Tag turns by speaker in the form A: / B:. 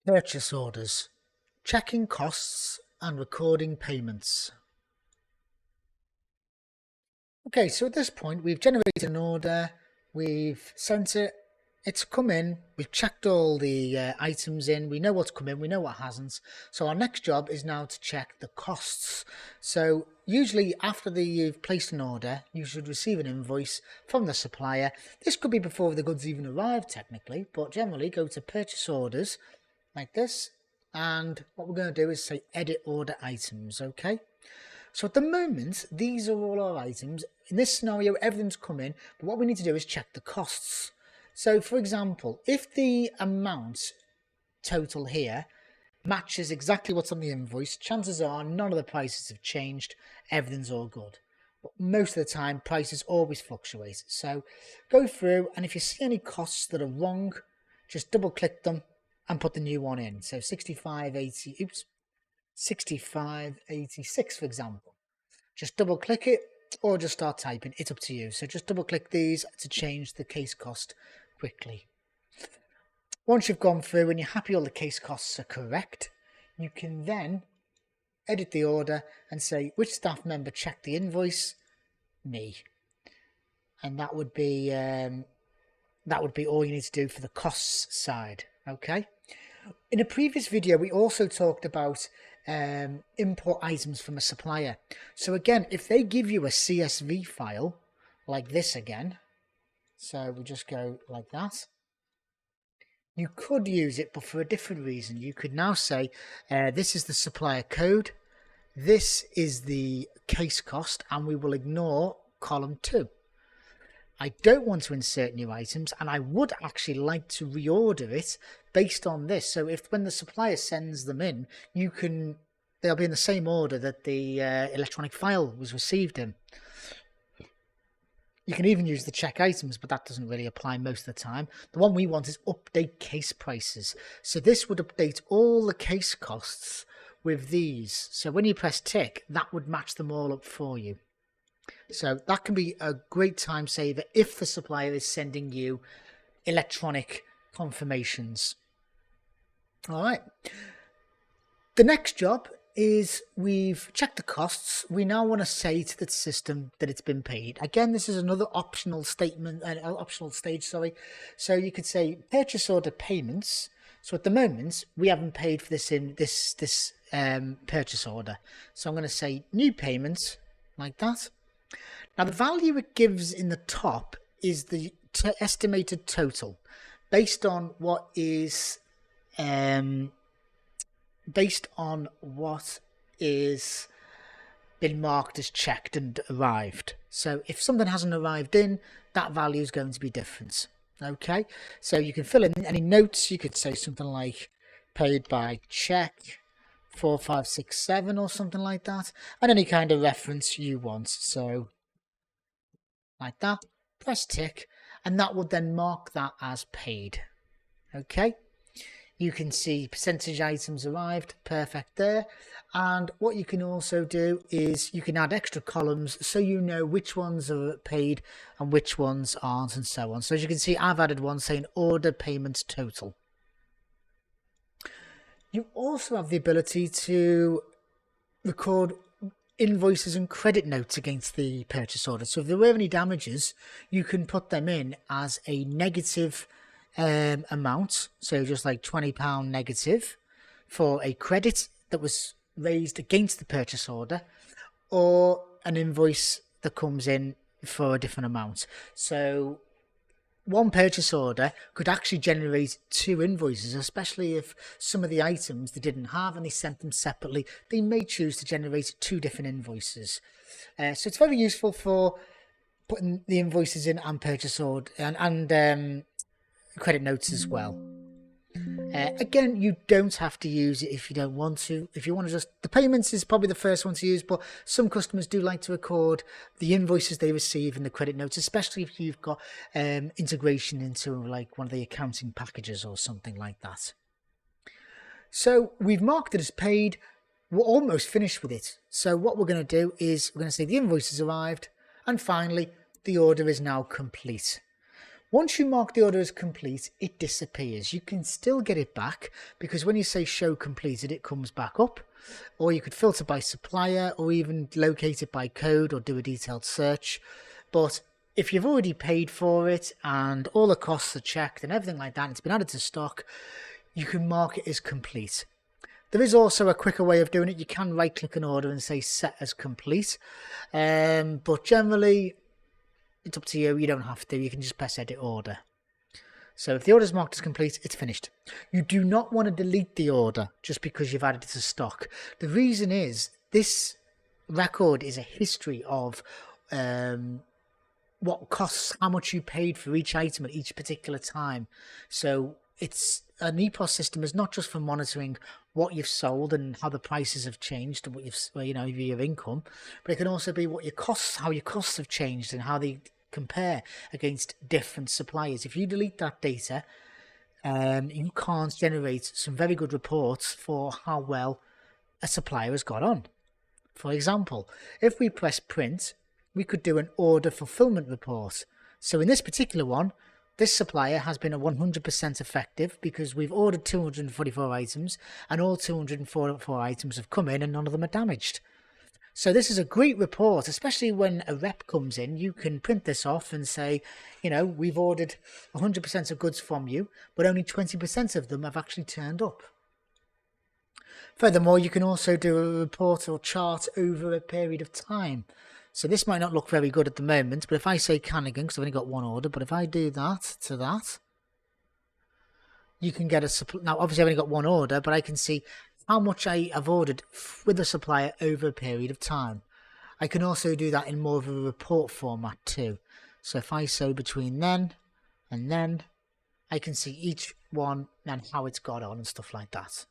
A: Purchase orders, checking costs and recording payments. Okay, so at this point we've generated an order, we've sent it, it's come in, we've checked all the items in, we know what's come in, we know what hasn't. So our next job is now to check the costs. So usually after you've placed an order, you should receive an invoice from the supplier. This could be before the goods even arrive technically, but generally go to purchase orders like this. And what we're going to do is say edit order items, okay? So at the moment, these are all our items. In this scenario, everything's come in, but what we need to do is check the costs. So for example, if the amount total here matches exactly what's on the invoice, chances are none of the prices have changed, everything's all good. But most of the time, prices always fluctuate. So go through, and if you see any costs that are wrong, just double click them and put the new one in. So 6586, for example. Just double click it or just start typing. It's up to you. So just double click these to change the case cost quickly. Once you've gone through and you're happy all the case costs are correct, you can then edit the order and say which staff member checked the invoice. Me. And that would be all you need to do for the costs side. Okay. In a previous video, we also talked about import items from a supplier. So again, if they give you a CSV file like this again, so we just go like that, you could use it, but for a different reason. You could now say, this is the supplier code, this is the case cost, and we will ignore column 2. I don't want to insert new items, and I would actually like to reorder it based on this. So when the supplier sends them in, they'll be in the same order that the electronic file was received in. You can even use the check items, but that doesn't really apply most of the time. The one we want is update case prices. So this would update all the case costs with these. So when you press tick, that would match them all up for you. So that can be a great time saver if the supplier is sending you electronic confirmations. All right. The next job is we've checked the costs. We now want to say to the system that it's been paid. Again, this is another optional statement, optional stage, sorry. So you could say purchase order payments. So at the moment, we haven't paid for this in this purchase order. So I'm going to say new payments like that. Now the value it gives in the top is the estimated total based on what is been marked as checked and arrived. So if something hasn't arrived in, that value is going to be different. Okay, so you can fill in any notes. You could say something like paid by check 4567 or something like that, and any kind of reference you want. So like that, press tick, and that will then mark that as paid. Okay, you can see percentage items arrived, perfect there. And what you can also do is you can add extra columns so you know which ones are paid and which ones aren't, and so on. So as you can see, I've added one saying order payment total. You also have the ability to record invoices and credit notes against the purchase order. So if there were any damages, you can put them in as a negative amount. So just like £20 negative for a credit that was raised against the purchase order, or an invoice that comes in for a different amount. So one purchase order could actually generate 2 invoices, especially if some of the items they didn't have and they sent them separately. They may choose to generate 2 different invoices. So it's very useful for putting the invoices in and purchase order and credit notes as well. Again, you don't have to use it if you don't want to. If you want to the payments is probably the first one to use, but some customers do like to record the invoices they receive in the credit notes, especially if you've got integration into like one of the accounting packages or something like that. So we've marked it as paid. We're almost finished with it. So what we're going to do is we're going to say the invoice has arrived, and finally the order is now complete. Once you mark the order as complete, it disappears. You can still get it back because when you say show completed, it comes back up. Or you could filter by supplier or even locate it by code or do a detailed search. But if you've already paid for it and all the costs are checked and everything like that, and it's been added to stock, you can mark it as complete. There is also a quicker way of doing it. You can right click an order and say set as complete. But generally, it's up to you. You don't have to. You can just press edit order. So if the order is marked as complete, it's finished. You do not want to delete the order just because you've added it to stock. The reason is this record is a history of what costs, how much you paid for each item at each particular time. So it's an NuEPOS system is not just for monitoring what you've sold and how the prices have changed and what your income, but it can also be what your costs, how your costs have changed and how they compare against different suppliers. If you delete that data, you can't generate some very good reports for how well a supplier has got on. For example, if we press print, we could do an order fulfillment report. So in this particular one, this supplier has been 100% effective because we've ordered 244 items and all 244 items have come in and none of them are damaged. So this is a great report, especially when a rep comes in. You can print this off and say, we've ordered 100% of goods from you, but only 20% of them have actually turned up. Furthermore, you can also do a report or chart over a period of time. So this might not look very good at the moment, but if I say Cannigan, because I've only got one order, but if I do that to that, you can get now obviously I've only got one order, but I can see how much I have ordered with the supplier over a period of time. I can also do that in more of a report format too. So if I say between then and then, I can see each one and how it's got on and stuff like that.